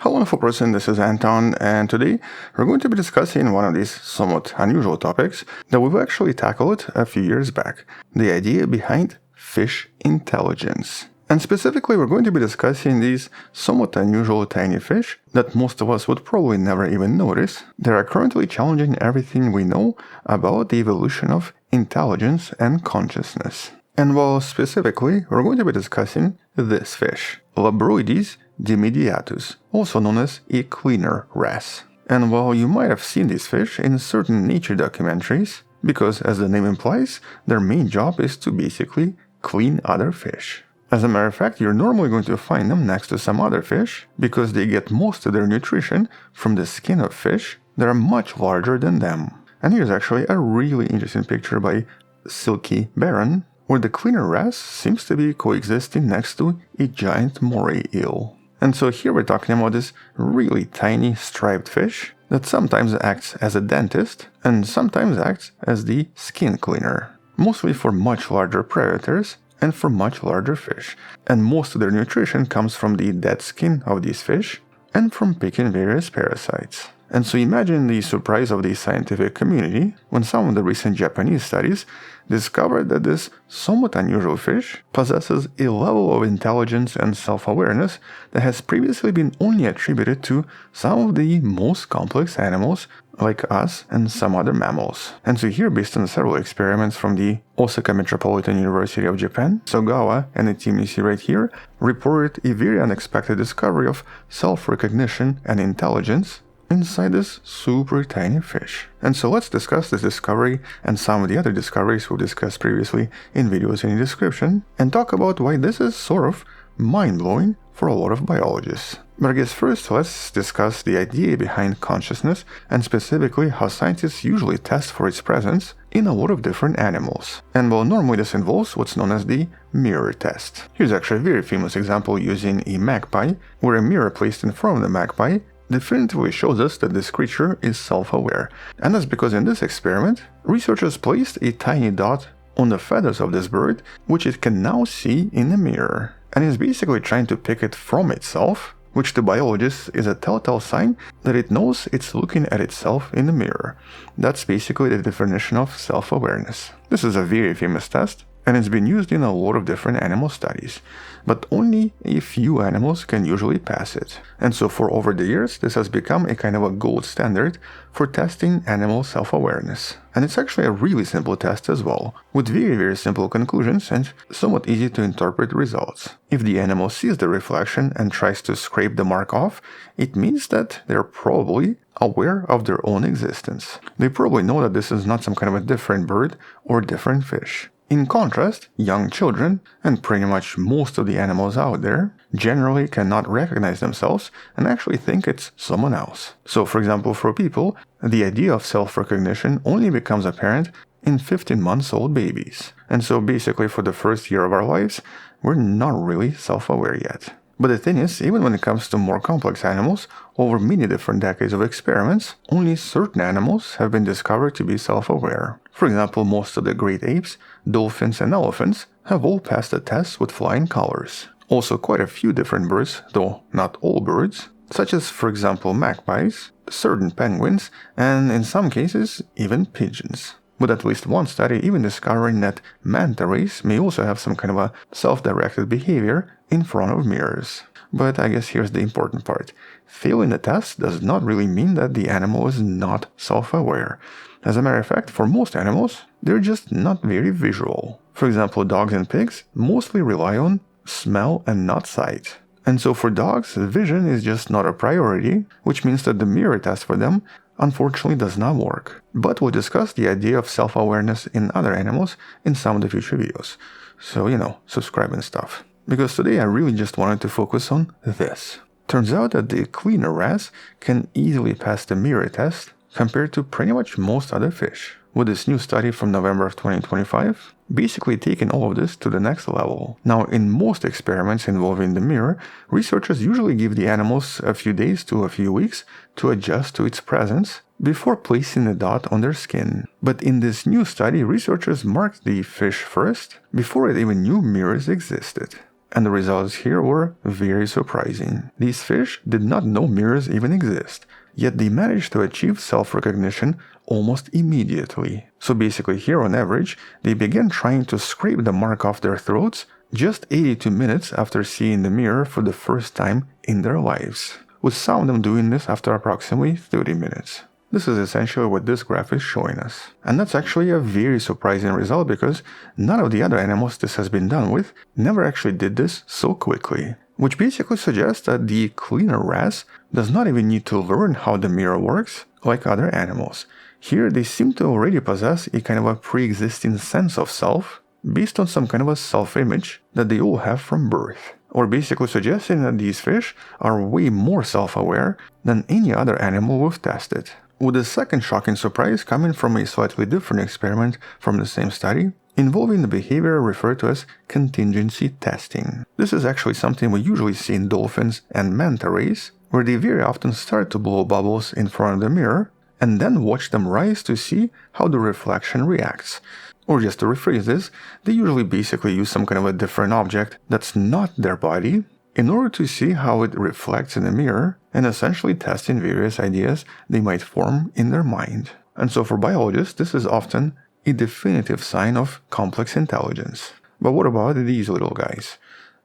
Hello wonderful person, this is Anton, and today we're going to be discussing one of these somewhat unusual topics that we've actually tackled a few years back, the idea behind fish intelligence. And specifically, we're going to be discussing these somewhat unusual tiny fish that most of us would probably never even notice that are currently challenging everything we know about the evolution of intelligence and consciousness. And well, specifically, we're going to be discussing this fish, Labroides dimidiatus, also known as a cleaner wrasse. And while you might have seen these fish in certain nature documentaries, because as the name implies, their main job is to basically clean other fish. As a matter of fact, you're normally going to find them next to some other fish because they get most of their nutrition from the skin of fish that are much larger than them. And here's actually a really interesting picture by Silky Baron, where the cleaner wrasse seems to be coexisting next to a giant moray eel. And so here we're talking about this really tiny striped fish that sometimes acts as a dentist and sometimes acts as the skin cleaner, mostly for much larger predators and for much larger fish. And most of their nutrition comes from the dead skin of these fish and from picking various parasites. And so imagine the surprise of the scientific community when some of the recent Japanese studies discovered that this somewhat unusual fish possesses a level of intelligence and self-awareness that has previously been only attributed to some of the most complex animals like us and some other mammals. And so here, based on several experiments from the Osaka Metropolitan University of Japan, Sogawa and the team you see right here reported a very unexpected discovery of self-recognition and intelligence inside this super tiny fish. And so let's discuss this discovery and some of the other discoveries we've discussed previously in videos in the description and talk about why this is sort of mind-blowing for a lot of biologists. But I guess first let's discuss the idea behind consciousness and specifically how scientists usually test for its presence in a lot of different animals. And well, normally this involves what's known as the mirror test. Here's actually a very famous example using a magpie, where a mirror placed in front of the magpie definitively shows us that this creature is self-aware. And that's because in this experiment, researchers placed a tiny dot on the feathers of this bird, which it can now see in a mirror. And is basically trying to pick it from itself, which to biologists is a telltale sign that it knows it's looking at itself in the mirror. That's basically the definition of self-awareness. This is a very famous test, and it's been used in a lot of different animal studies, but only a few animals can usually pass it. And so for over the years, this has become a kind of a gold standard for testing animal self-awareness. And it's actually a really simple test as well, with very simple conclusions and somewhat easy to interpret results. If the animal sees the reflection and tries to scrape the mark off, it means that they're probably aware of their own existence. They probably know that this is not some kind of a different bird or different fish. In contrast, young children, and pretty much most of the animals out there, generally cannot recognize themselves and actually think it's someone else. So for example, for people, the idea of self-recognition only becomes apparent in 15-month-old babies. And so basically for the first year of our lives, we're not really self-aware yet. But the thing is, even when it comes to more complex animals, over many different decades of experiments, only certain animals have been discovered to be self-aware. For example, most of the great apes, dolphins and elephants have all passed the test with flying colors. Also quite a few different birds, though not all birds, such as for example magpies, certain penguins, and in some cases even pigeons. With at least one study even discovering that manta rays may also have some kind of a self-directed behavior in front of mirrors. But I guess here's the important part. Failing the test does not really mean that the animal is not self-aware. As a matter of fact, for most animals, they're just not very visual. For example, dogs and pigs mostly rely on smell and not sight. And so for dogs, vision is just not a priority, which means that the mirror test for them unfortunately does not work. But we'll discuss the idea of self-awareness in other animals in some of the future videos. So, subscribe and stuff. Because today I really just wanted to focus on this. Turns out that the cleaner wrasse can easily pass the mirror test compared to pretty much most other fish, with this new study from November of 2025 basically taking all of this to the next level. Now, in most experiments involving the mirror, researchers usually give the animals a few days to a few weeks to adjust to its presence before placing the dot on their skin. But in this new study, researchers marked the fish first before it even knew mirrors existed. And the results here were very surprising. These fish did not know mirrors even exist, yet they managed to achieve self-recognition almost immediately. So basically here on average, they began trying to scrape the mark off their throats just 82 minutes after seeing the mirror for the first time in their lives, with some of them doing this after approximately 30 minutes. This is essentially what this graph is showing us. And that's actually a very surprising result because none of the other animals this has been done with never actually did this so quickly. Which basically suggests that the cleaner wrasse does not even need to learn how the mirror works like other animals. Here they seem to already possess a kind of a pre-existing sense of self based on some kind of a self-image that they all have from birth. Or basically suggesting that these fish are way more self-aware than any other animal we've tested. With the second shocking surprise coming from a slightly different experiment from the same study, involving the behavior referred to as contingency testing. This is actually something we usually see in dolphins and manta rays, where they very often start to blow bubbles in front of the mirror and then watch them rise to see how the reflection reacts. Or just to rephrase this, they usually basically use some kind of a different object that's not their body in order to see how it reflects in the mirror and essentially testing various ideas they might form in their mind. And so for biologists, this is often a definitive sign of complex intelligence. But what about these little guys?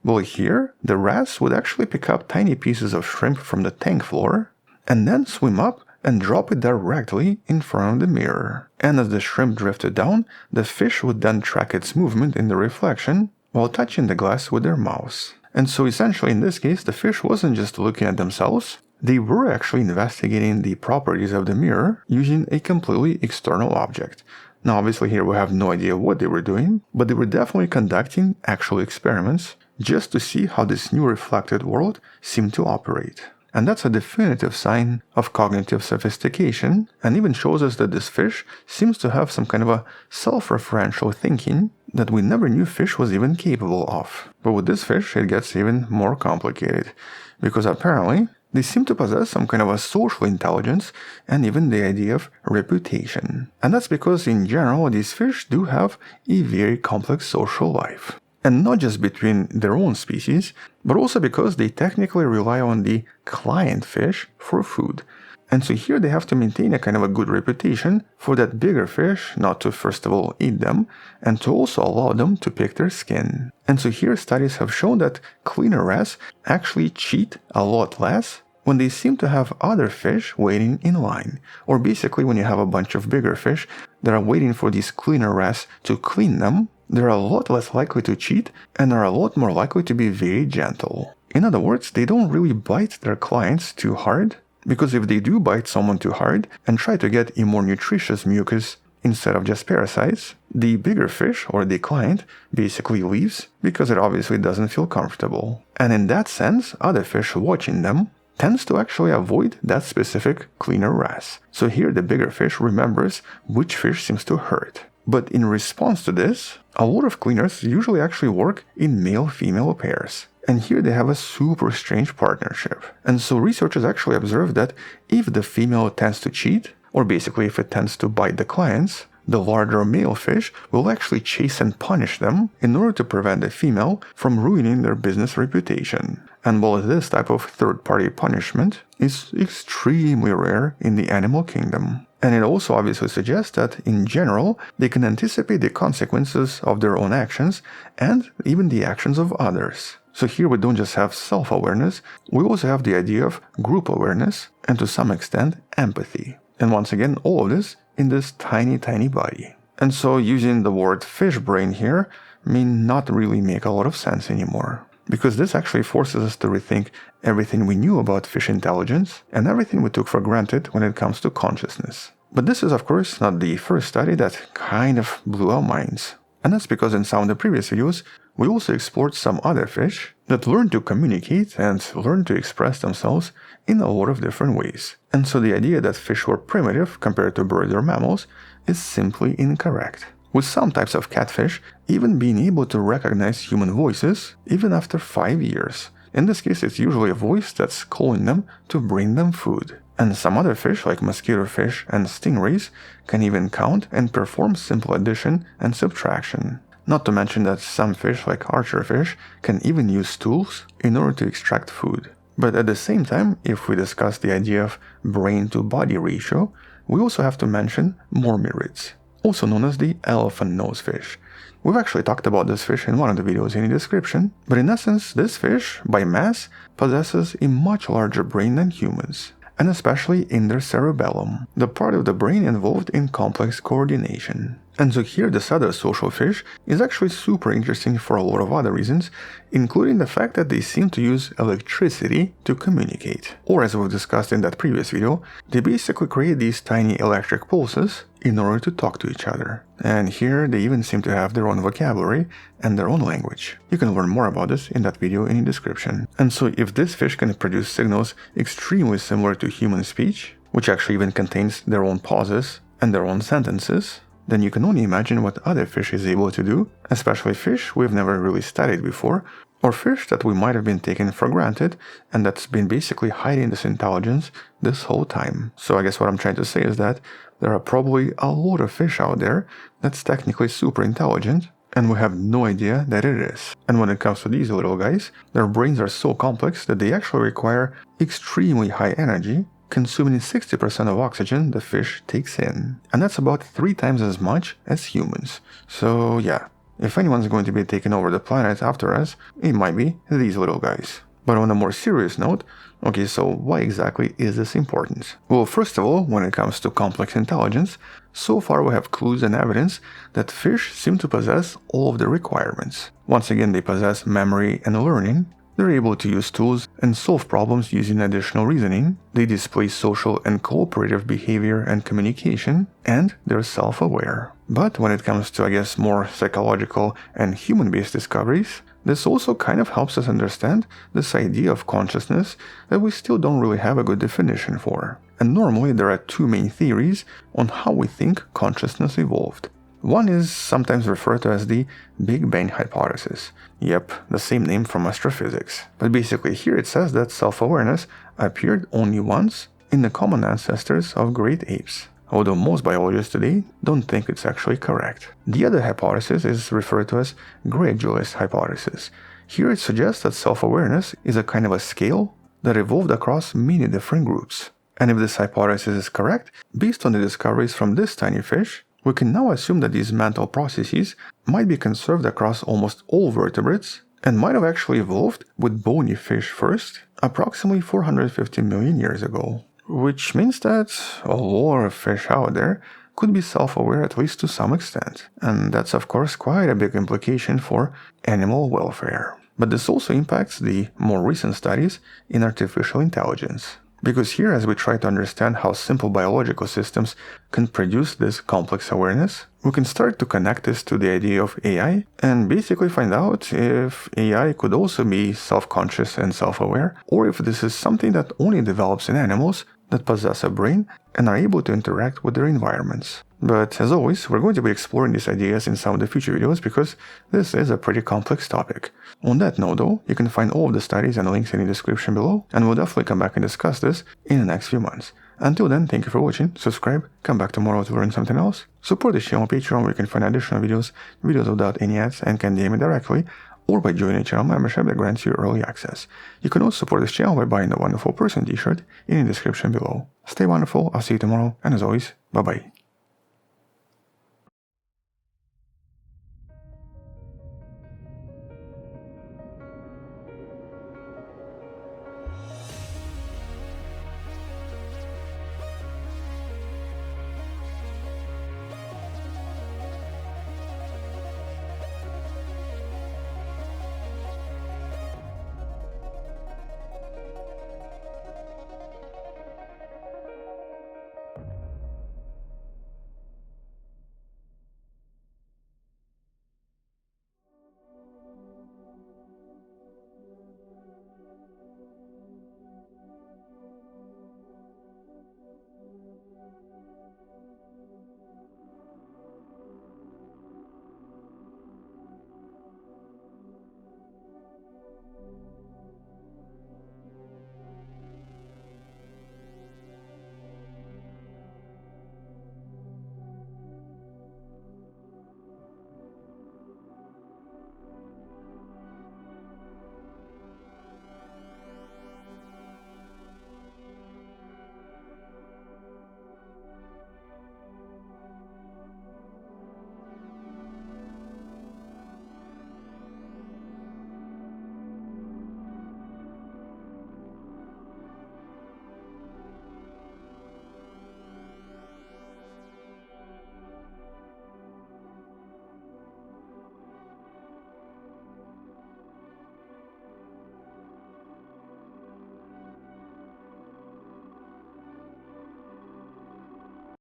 Well, here, the wrasse would actually pick up tiny pieces of shrimp from the tank floor and then swim up and drop it directly in front of the mirror. And as the shrimp drifted down, the fish would then track its movement in the reflection while touching the glass with their mouths. And so essentially in this case, the fish wasn't just looking at themselves, they were actually investigating the properties of the mirror using a completely external object. Now obviously here we have no idea what they were doing, but they were definitely conducting actual experiments just to see how this new reflected world seemed to operate. And that's a definitive sign of cognitive sophistication, and even shows us that this fish seems to have some kind of a self-referential thinking that we never knew fish was even capable of. But with this fish, it gets even more complicated, because apparently they seem to possess some kind of a social intelligence and even the idea of reputation. And that's because in general, these fish do have a very complex social life. And not just between their own species, but also because they technically rely on the client fish for food. And so here they have to maintain a kind of a good reputation for that bigger fish not to first of all eat them, and to also allow them to pick their skin. And so here studies have shown that cleaner wrasse actually cheat a lot less when they seem to have other fish waiting in line. Or basically when you have a bunch of bigger fish that are waiting for these cleaner wrasse to clean them, they're a lot less likely to cheat and are a lot more likely to be very gentle. In other words, they don't really bite their clients too hard, because if they do bite someone too hard and try to get a more nutritious mucus instead of just parasites, the bigger fish or the client basically leaves because it obviously doesn't feel comfortable. And in that sense, other fish watching them tends to actually avoid that specific cleaner wrasse. So here the bigger fish remembers which fish seems to hurt. But in response to this, a lot of cleaners usually actually work in male-female pairs. And here they have a super strange partnership. And so researchers actually observed that if the female tends to cheat, or basically if it tends to bite the clients, the larger male fish will actually chase and punish them in order to prevent the female from ruining their business reputation. And while this type of third-party punishment is extremely rare in the animal kingdom. And it also obviously suggests that, in general, they can anticipate the consequences of their own actions and even the actions of others. So here we don't just have self-awareness, we also have the idea of group awareness and to some extent empathy. And once again, all of this in this tiny body. And so using the word fish brain here may not really make a lot of sense anymore. Because this actually forces us to rethink everything we knew about fish intelligence and everything we took for granted when it comes to consciousness. But this is of course not the first study that kind of blew our minds. And that's because in some of the previous videos, we also explored some other fish that learn to communicate and learn to express themselves in a lot of different ways. And so the idea that fish were primitive compared to birds or mammals is simply incorrect. With some types of catfish even being able to recognize human voices even after 5 years. In this case, it's usually a voice that's calling them to bring them food. And some other fish, like mosquito fish and stingrays, can even count and perform simple addition and subtraction. Not to mention that some fish, like archerfish, can even use tools in order to extract food. But at the same time, if we discuss the idea of brain-to-body ratio, we also have to mention mormyrids, also known as the elephant nose fish. We've actually talked about this fish in one of the videos in the description, but in essence, this fish, by mass, possesses a much larger brain than humans, and especially in their cerebellum, the part of the brain involved in complex coordination. And so here this other social fish is actually super interesting for a lot of other reasons, including the fact that they seem to use electricity to communicate. Or as we've discussed in that previous video, they basically create these tiny electric pulses in order to talk to each other. And here they even seem to have their own vocabulary and their own language. You can learn more about this in that video in the description. And so if this fish can produce signals extremely similar to human speech, which actually even contains their own pauses and their own sentences, then you can only imagine what other fish is able to do, especially fish we've never really studied before, or fish that we might have been taken for granted and that's been basically hiding this intelligence this whole time. So I guess what I'm trying to say is that there are probably a lot of fish out there that's technically super intelligent, and we have no idea that it is. And when it comes to these little guys, their brains are so complex that they actually require extremely high energy, consuming 60% of oxygen the fish takes in. And that's about 3 times as much as humans. So yeah, if anyone's going to be taking over the planet after us, it might be these little guys. But on a more serious note, okay, so why exactly is this important? Well, first of all, when it comes to complex intelligence, so far we have clues and evidence that fish seem to possess all of the requirements. Once again, they possess memory and learning. They're able to use tools and solve problems using additional reasoning. They display social and cooperative behavior and communication, and they're self-aware. But when it comes to, I guess, more psychological and human-based discoveries, this also kind of helps us understand this idea of consciousness that we still don't really have a good definition for. And normally there are 2 main theories on how we think consciousness evolved. One is sometimes referred to as the Big Bang hypothesis. Yep, the same name from astrophysics. But basically here it says that self-awareness appeared only once in the common ancestors of great apes, although most biologists today don't think it's actually correct. The other hypothesis is referred to as gradualist hypothesis. Here it suggests that self-awareness is a kind of a scale that evolved across many different groups. And if this hypothesis is correct, based on the discoveries from this tiny fish, we can now assume that these mental processes might be conserved across almost all vertebrates and might have actually evolved with bony fish first, approximately 450 million years ago. Which means that a lot of fish out there could be self-aware at least to some extent. And that's of course quite a big implication for animal welfare. But this also impacts the more recent studies in artificial intelligence. Because here, as we try to understand how simple biological systems can produce this complex awareness, we can start to connect this to the idea of AI and basically find out if AI could also be self-conscious and self-aware, or if this is something that only develops in animals that possess a brain and are able to interact with their environments. But as always, we're going to be exploring these ideas in some of the future videos because this is a pretty complex topic. On that note though, you can find all of the studies and links in the description below, and we'll definitely come back and discuss this in the next few months. Until then, thank you for watching, subscribe, come back tomorrow to learn something else, support this channel on Patreon where you can find additional videos without any ads and can DM me directly, or by joining a channel membership that grants you early access. You can also support this channel by buying the Wonderful Person t-shirt in the description below. Stay wonderful, I'll see you tomorrow, and as always, bye bye.